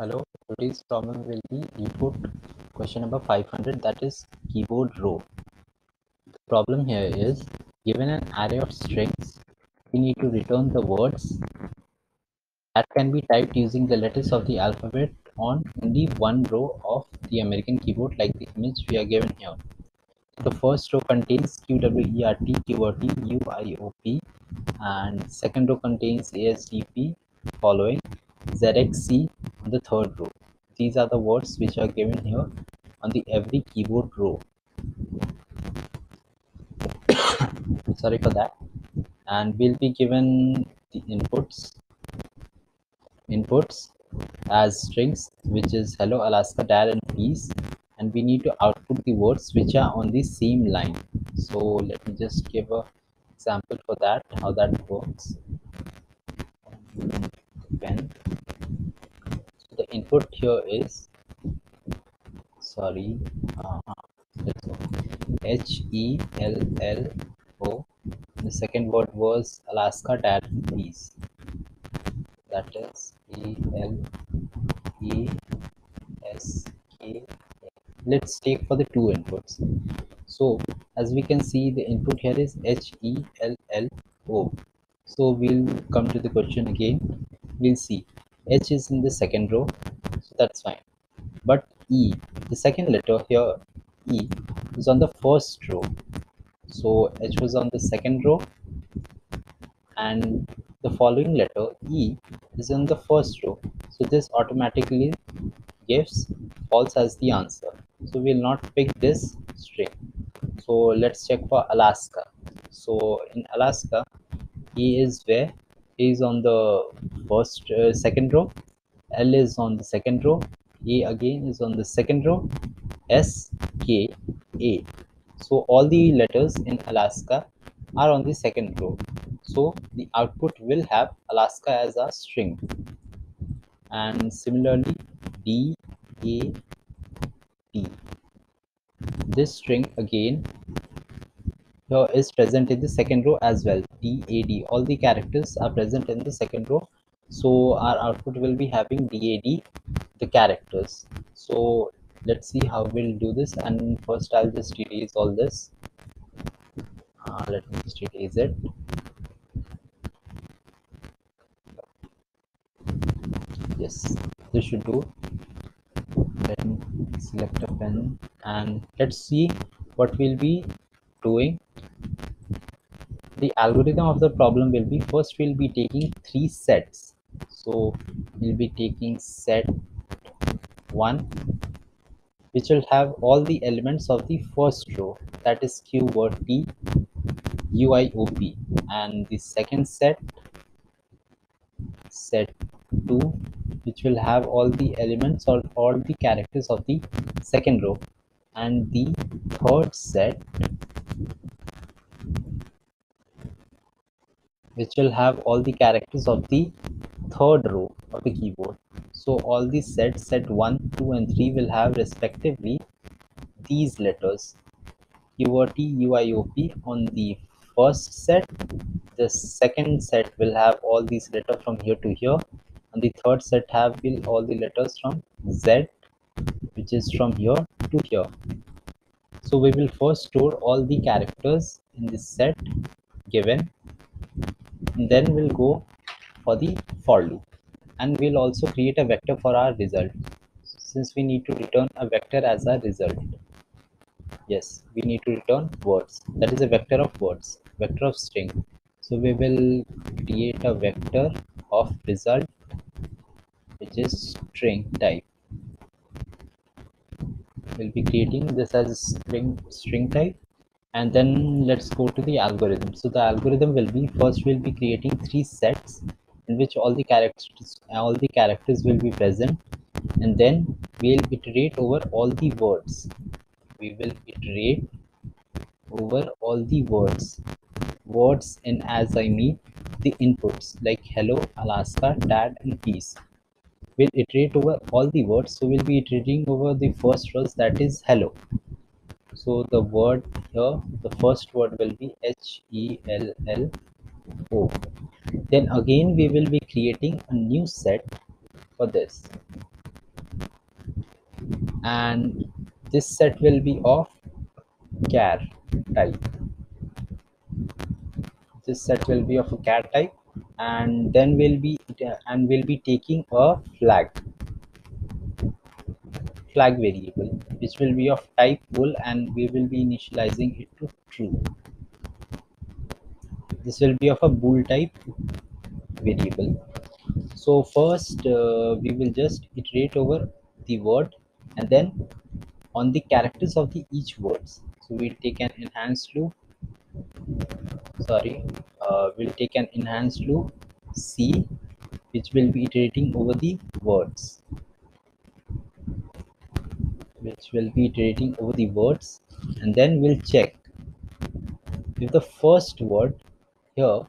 Hello, today's problem will be input question number 500, that is keyboard row. The problem here is given an array of strings, we need to return the words that can be typed using the letters of the alphabet on only one row of the American keyboard like the image we are given here. The first row contains QWERT, QWERT, UIOP, and second row contains ASDP following ZXC on the third row. These are the words which are given here on the every keyboard row. Sorry for that. And we'll be given the inputs as strings, which is hello, Alaska, dad, and peace. And we need to output the words which are on the same line. So let me just give a example for that, how that works. When the input here is sorry let's go HELLO. The second word was Alaska, dad, and peace. That is ELESK. Let's take for the two inputs. So as we can see, the input here is HELLO. So we'll come to the question again. We'll see H is in the second row, so that's fine. But E, the second letter here, E, is on the first row. So H was on the second row, and the following letter E is in the first row. So this automatically gives false as the answer. So we'll not pick this string. So let's check for Alaska. So in Alaska, E is where? E is on the second row. L is on the second row. A again is on the second row. S, K, A. So all the letters in Alaska are on the second row. So the output will have Alaska as a string. And similarly, D, A, D. This string again here is present in the second row as well. DAD. All the characters are present in the second row. So our output will be having DAD, the characters. So let's see how we'll do this. And first I'll just erase all this. Let me just erase it. Yes, this should do. Let me select a pen and let's see what we'll be doing. The algorithm of the problem will be, first we'll be taking three sets. So we'll be taking set 1, which will have all the elements of the first row, that is QWERTY, UIOP, and the second set 2, which will have all the elements or all the characters of the second row, and the third set, which will have all the characters of the third row of the keyboard. So all these sets, set 1, 2, and 3, will have respectively these letters QWERTY, UIOP on the first set. The second set will have all these letters from here to here, and the third set will all the letters from Z, which is from here to here. So we will first store all the characters in this set given, and then we'll go for the for loop, and we'll also create a vector for our result, since we need to return a vector as a result. Yes, we need to return words, that is a vector of words, vector of string. So we will create a vector of result which is string type. We'll be creating this as string type, and then let's go to the algorithm. So the algorithm will be, first we'll be creating three sets in which all the characters will be present, and then we'll iterate over all the words. We will iterate over all the words in, as I mean the inputs, like hello, Alaska, dad, and peace. We'll iterate over all the words, so we'll be iterating over the first words, that is hello. So the word here, the first word will be HELLO. Then again we will be creating a new set for this. and this set will be of char type. This set will be of a char type, and then we'll be taking a flag variable which will be of type bool, and we will be initializing it to true. This will be of a bool type variable. So first we will just iterate over the word, and then on the characters of the each words. So we'll take an enhanced loop, we'll take an enhanced loop C, which will be iterating over the words, and then we'll check if the first word here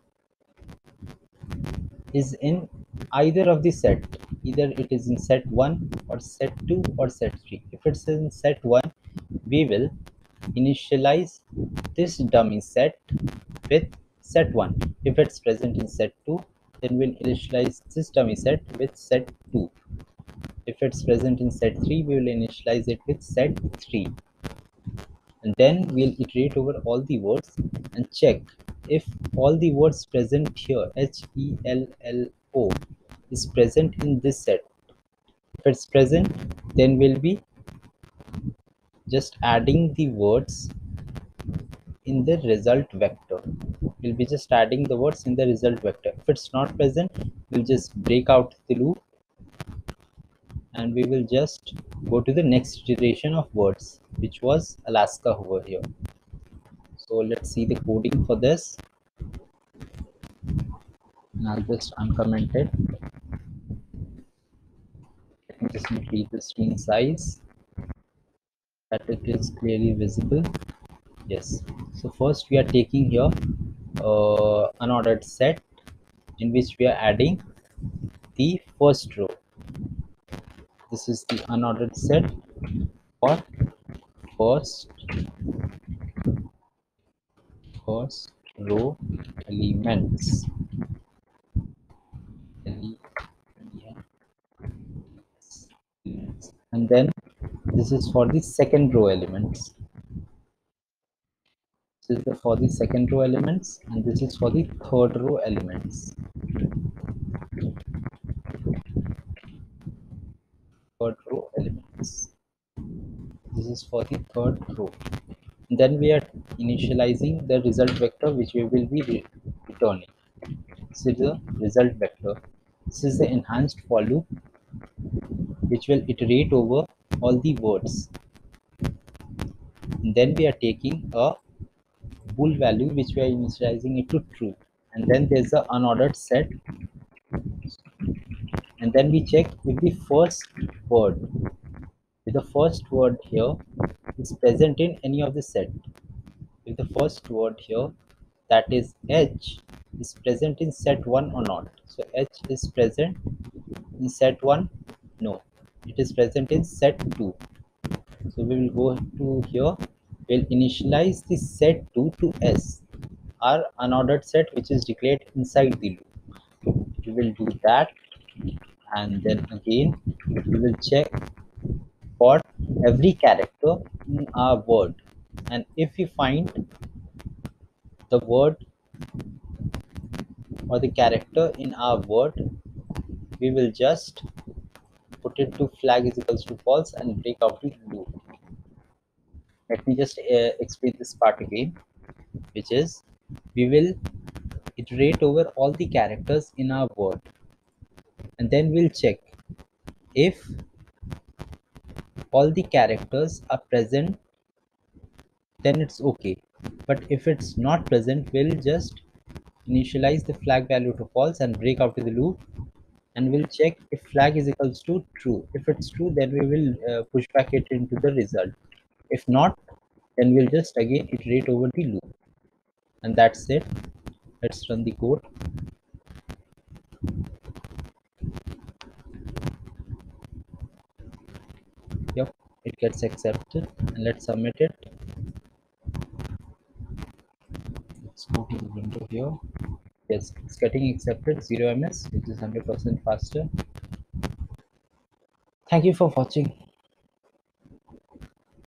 is in either of the set, either it is in set 1 or set 2 or set 3. If it's in set 1, we will initialize this dummy set with set 1. If it's present in set 2, then we'll initialize this dummy set with set 2. If it's present in set 3, we will initialize it with set 3. And then we'll iterate over all the words and check if all the words present here, HELLO, is present in this set. If it's present, then we'll be just adding the words in the result vector. We'll be just adding the words in the result vector. If it's not present, we'll just break out the loop, and we will just go to the next iteration of words, which was Alaska over here. So let's see the coding for this, and I'll just uncomment it. Let me just increase the screen size that it is clearly visible. Yes. So first we are taking here unordered set, in which we are adding the first row. This is the unordered set for first row elements. And then this is for the second row elements. This is for the second row elements, and this is for the third row elements. This is for the third row. And then we are initializing the result vector, which we will be returning. This is the result vector. This is the enhanced for loop, which will iterate over all the words. And then we are taking a bool value, which we are initializing it to true. And then there's the unordered set, and then we check if the first word here is present in any of the set. If the first word here, that is H, is present in set 1 or not. So H is present in set 1, no, it is present in set 2. So we will go to here, we'll initialize the set 2 to S, our unordered set, which is declared inside the loop. We will do that, and then again we will check for every character in our word, and if we find the word or the character in our word, we will just put it to flag is equals to false and break out the loop. Let me just explain this part again, which is we will iterate over all the characters in our word, and then we'll check if all the characters are present, then it's okay. But if it's not present, we'll just initialize the flag value to false and break out of the loop, and we'll check if flag is equals to true. If it's true, then we will push back it into the result. If not, then we'll just again iterate over the loop, and that's it. Let's run the code. Yep, it gets accepted, and let's submit it. Let's go to the window here. Yes, it's getting accepted, 0 ms, which is 100% faster. Thank you for watching.